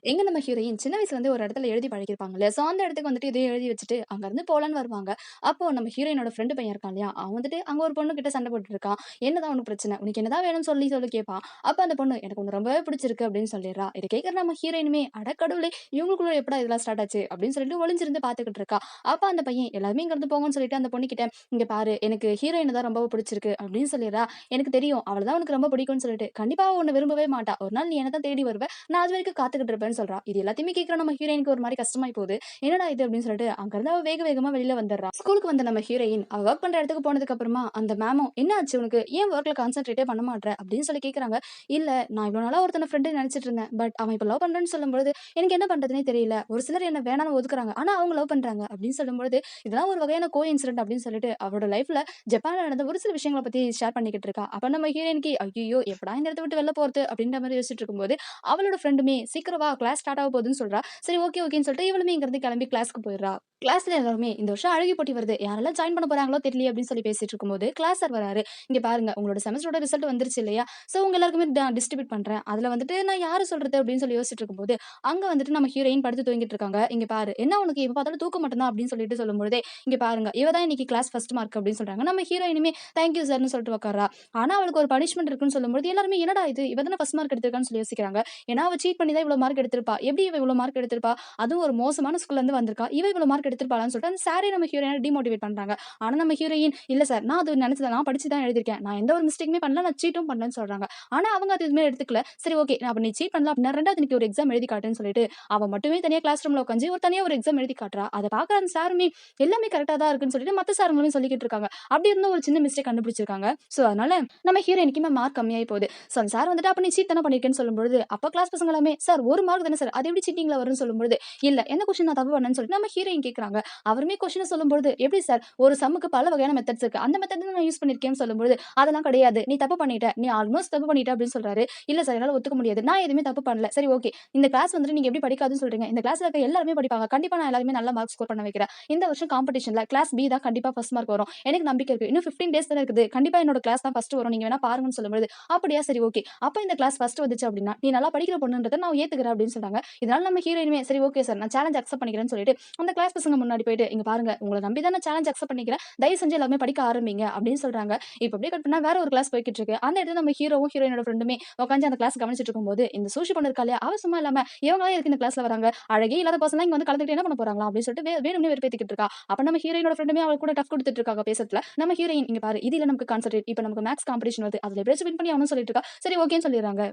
எங்க நம்ம ஹீரோயின் சின்ன வயசுல இருந்து ஒரு இடத்துல எழுதி பழகியிருப்பாங்கல்ல. ஸோ அந்த இடத்துக்கு வந்துட்டு இதையும் எழுதி வச்சுட்டு அங்கருந்து போலான்னு வருவாங்க. அப்போ நம்ம ஹீரோயினோட ஃப்ரெண்ட் பையன் இருக்கான் இல்லையா? அவன் வந்துட்டு அங்க ஒரு பொண்ணு கிட்ட சண்டை போட்டுட்டு இருக்கான். என்னதான் உனக்கு பிரச்சனை? உனக்கு என்னதான் வேணும்னு சொல்லி சொல்லி கேட்பான். அப்ப அந்த பொண்ணு எனக்கு உன்ன ரொம்பவே பிடிச்சிருக்கு அப்படின்னு சொல்லிடுறா. இத கேட்கிற நம்ம ஹீரோயினுமே அட கடவுளே! இவங்களுக்குள்ள எப்படா இதெல்லாம் ஸ்டார்ட் ஆச்சு? அப்படின்னு சொல்லிட்டு ஒளிஞ்சிருந்து பார்த்துக்கிட்டு இருக்கா. அப்ப அந்த பையன் எல்லாருமே இங்கருந்து போங்கன்னு சொல்லிட்டு அந்த பொண்ணு கிட்ட இங்க பாரு எனக்கு ஹீரோயின தான் ரொம்ப பிடிச்சிருக்கு அப்படின்னு சொல்லிடுறா. எனக்கு தெரியும் அவள தான் உனக்கு ரொம்ப பிடிக்கும்னு சொல்லிட்டு. கண்டிப்பா அவ உன்ன விரும்பவே மாட்டா. ஒரு நாள் நீ என்ன தான் தேடி வருவ. நான் அது வரைக்கும் காத்துக்கிட்டு இருப்பேன்னு சொல்றா. இது எல்லாத்தையுமே கேட்கிற நம்ம ஹீரோயினுக்கு ஒரு மாரி கஷ்டமாயி போகுது. என்னடா இது அப்படின்னு சொல்லிட்டு அங்கருந்து அவ வேக வேகமா வெளில வந்துடுறா. ஸ்கூலுக்கு வந்த நம்ம ஹீரோயின் அவ வொர்க் பண்ற இடத்துக்கு போனதுக்கு அப்புறமா அந்த மேமும் என்ன ஆச்சு உனக்கு? ஏன் வொர்க்ல கான்சன்ட்ரேட்டே பண்ண மாட்ற? அப்படின்னு சொல்லி கேட்கறாங்க. இல்ல நான் இவ்வளவு நாளா ஒருத்தன ஃப்ரெண்ட் நினைச்சிட்டு இருந்தேன். பட் அவன் இப்ப லவ் பண்றேன்னு சொல்லும்பொழுது எனக்கு என்ன பண்றதுன்னே தெரியல. ஒரு சிலர் என்ன வேணாம்னு ஒதுக்குறாங்க. ஆனா அவங்க லவ் பண்றாங்க அப்படின்னு சொல்லும்பொழுது இதெல்லாம் ஒரு வகையான இன்சிடென்ட் அப்படின்னு சொல்லிட்டு அவளோட லைஃப்ல ஜப்பான்ல நடந்த ஒரு சில விஷயங்கள பத்தி ஷேர் பண்ணிக்கிட்டு இருக்கா. அப்ப நம்ம ஹீரோயினுக்கு ஐய்யய்யோ! எப்படா இந்த இடத்த விட்டு வெளில போறது? அப்படின்ற மாரி யோசிச்சுட்டு இருக்கும்போது அவளோட ஃப்ரெண்டுமே சீக்கிரம் வா கிளாஸ் ஸ்டார்ட் ஆக போகுதுன்னு சொல்றா. சரி ஓகே, ஓகேன்னு சொல்லிட்டு இவளுமே இங்கிருந்து கிளம்பி கிளாஸ்க்கு போயிடுறா. கிளாஸ்ல எல்லாருமே இந்த வருஷம் அழகி போட்டி வருது. யாரெல்லாம் ஜாயின் பண்ண போறாங்களோ தெரியலையே அப்படின்னு சொல்லி பேசிட்டு இருக்கும்போது கிளாஸ் சார் வராரு. இங்க பாருங்க உங்களோட செமஸ்டரோட ரிசல்ட் வந்துருச்சு இல்லையா? சோ உங்க எல்லாருக்குமே டிஸ்ட்ரிபியூட் பண்றேன். அதுல வந்துட்டு நான் யார சொல்றது அப்படின்னு சொல்லி யோசிச்சுட்டு இருக்கும்போது, அங்க வந்துட்டு நம்ம ஹீரோயின் படுத்து தூங்கிட்டு இருக்காங்க. இங்க பாரு என்ன உனக்கு எப்ப பார்த்தாலும் தூக்கம் மட்டும் தான் அப்படின்னு சொல்லிட்டு சொல்லும்பொழுதே, இங்க பாருங்க இவ தான் இன்னைக்கு கிளாஸ் ஃபர்ஸ்ட் மார்க் அப்படின்னு சொல்றாங்க. நம்ம ஹீரோயினுமே தேங்க் யூ சார்ன்னு சொல்லிட்டு உட்கார்றா. ஆனா அவளுக்கு ஒரு பனிஷ்மென்ட் இருக்குன்னு சொல்லும்போது எல்லாருமே என்னடா இது இவ தானே ஃபர்ஸ்ட் மார்க் எடுத்திருக்கான்னு சொல்லி யோசிக்கிறாங்க. ஏன்னா அவ சீட் பண்ணி தான் இவ்வளவு மார்க் எடுத்திருப்பா. எப்படி இவ இவ்வளவு மார்க் எடுத்திருப்பா? அதுவும் ஒரு மோசமான ஸ்கூல்ல இருந்து வந்திருக்கா. இவ இவ்வளவு மார்க் எடுத்திருப்பாளான்னு சொல்லிட்டு அந்த சாரே நம்ம ஹீரோயின டிமோட்டிவேட் பண்றாங்க. ஆனா நம்ம ஹீரோயின் இல்ல சார் நான் அது நினைச்சத நான் படிச்சு தான் எழுதியிருக்கேன். நான் எந்த ஒரு மிஸ்டேக்குமே பண்ணல. நான் சீட்டும் பண்ணலன்னு சொல்றாங்க. ஆனா அவங்க அது எதுவுமே எடுத்துக்கல. சரி ஓகே அப்ப நீ சீட் பண்ணல அப்படின்னா 2வது இன்னைக்கு ஒரு எக்ஸாம் எழுதி காட்டுன்னு சொல்லிட்டு அவ மட்டுமே தனியா கிளாஸ் ரூம்ல உட்காந்து ஒரு தனியா ஒரு எக்ஸாம் எழுதி காட்டுறா. அத பாக்குற அந்த சாருமே எல்லாமே கரெக்ட்டா தான் இருக்குன்னு சொல்லிட்டு மத்த சாருங்களுமே சொல்லிக்கிட்டு இருக்காங்க. அப்படி இருந்தும் ஒரு சின்ன மிஸ்டேக் கண்டுபிடிச்சிருக்காங்க. சோ அதனால நம்ம ஹீரோயினுக்குமே மார்க் கம்மியாயி போகுது. சோ அந்த சார் வந்துட்டு அப்ப நீ சீட் தானே பண்ணியிருக்கேன்னு சொல்லும்பொழுது, அப்ப கிளாஸ் பசங்க எல்லாமே சார் 1 மார்க் தானே சார். அது எப்படி சீட்டிங்ல வரும்னு சொல்லும்பொழுது, இல்ல எந்த கொஸ்டின் நான் தப்பு பண்ணேன்னு சொல்லிட்டு நம்ம ஹீரோயின் கேட்கறாங்க. அவருமே கொஸ்டின சொல்லும்பொழுது, எப்படி சார் ஒரு சம்முக்கு பல வகையான மெத்தட்ஸ் இருக்கு. அந்த மெத்தட் தான் நான் யூஸ் பண்ணியிருக்கேன்னு சொல்லும்பொழுது, அதெல்லாம் கிடையாது. நீ தப்பு பண்ணிட்ட. நீ ஆல்மோஸ்ட் தப்பு பண்ணிட்ட அப்படின்னு சொல்றாரு. இல்ல சார் என்னால ஒத்துக்க முடியாது. நான் எதுவுமே தப்பு பண்ணல. சரி ஓகே. இந்த கிளாஸ் வந்துட்டு நீங்க எப்படி படிக்காதுன்னு சொல்றீங்க. இந்த கிளாஸ்ல இருக்க எல்லாருமே படிப்பாங்க. கண்டிப்பா நான் எல்லாருமே நல்ல மார்க் ஸ்கோர் பண்ண வைக்கிறேன். இந்த வருஷம் காம்படிஷன்ல கிளாஸ் பி தான் கண்டிப்பா ஃபர்ஸ்ட் மார்க் வரும். எனக்கு நம்பிக்கை இருக்கு. இன்னும் 15 டேஸ் தானே இருக்குது. கண்டிப்பா என்னோட கிளாஸ் தான் ஃபர்ஸ்ட் வரும். நீங்க வேணா பாருங்கன்னு சொல்லும்பொழுது, அப்படியா சரி ஓகே. அப்ப இந்த கிளாஸ் ஃபர்ஸ்ட் வந்துச்சு அப்படின்னா, நீ நல்லா படிக்கிற பொண்ணுன்றத நான் ஏத்துக்கிறேன் அப்படின்னு சொல்றாங்க. இதனால நம்ம ஹீரோயினுமே சரி ஓகே சார் நான் சேலஞ்ச் அக்செப்ட் பண்ணிக்கிறேன்னு சொல்லிட்டு, அந்த கிளாஸ் பசங்க முன்னாடி போயிட்டு, இங்க பாருங்க உங்கள நம்பி தான் நான் சேலஞ்ச் அக்செப்ட் பண்ணிக்கிறேன். தயவு செஞ்சு எல்லாருமே படிக்க ஆரம்பிங்க அப்படின்னு சொல்றாங்க. இப்ப அப்படியே கட் பண்ணா வேற ஒரு கிளாஸ் போய்க்கிட்டு இருக்கு. அந்த இடத்துல நம்ம ஹீரோவும், ஹீரோயினோட ஃப்ரெண்டுமே உட்கார்ந்து அந்த கிளாஸ் கவனிச்சுட்டு இருக்கும்போது, இந்த சூஷி பொண்ணு இருக்கா இல்லையா? அவ சும்மா இல்லாம இவங்கலாம் எதுக்கு இந்த கிளாஸ்ல வராங்க? அழகே இல்லாத பர்சன்லாம் இங்க வந்து கலந்துக்கிட்டு என்ன பண்ண போறாங்களா? அப்படின்னு சொல்லிட்டு வேணும்னே வெறுப்பேத்திக்கிட்டு இருக்கா. அப்ப நம்ம ஹீரோயினோட ஃப்ரெண்டுமே அவளுக்கு கூட டஃப் குடுத்துட்டு இருக்காங்க பேசறதுல. நம்ம ஹீரோயின் இங்க பாரு இதுல நமக்கு கான்சன்ட்ரேட். இப்ப நமக்கு மேத்ஸ் காம்படிஷன் வருது. அதுல எப்படியாச்சும் வின் பண்ணி ஆகணும்னு சொல்லிட்டு இருக்கா. சரி ஓகேன்னு சொல்லிடுறாங்க.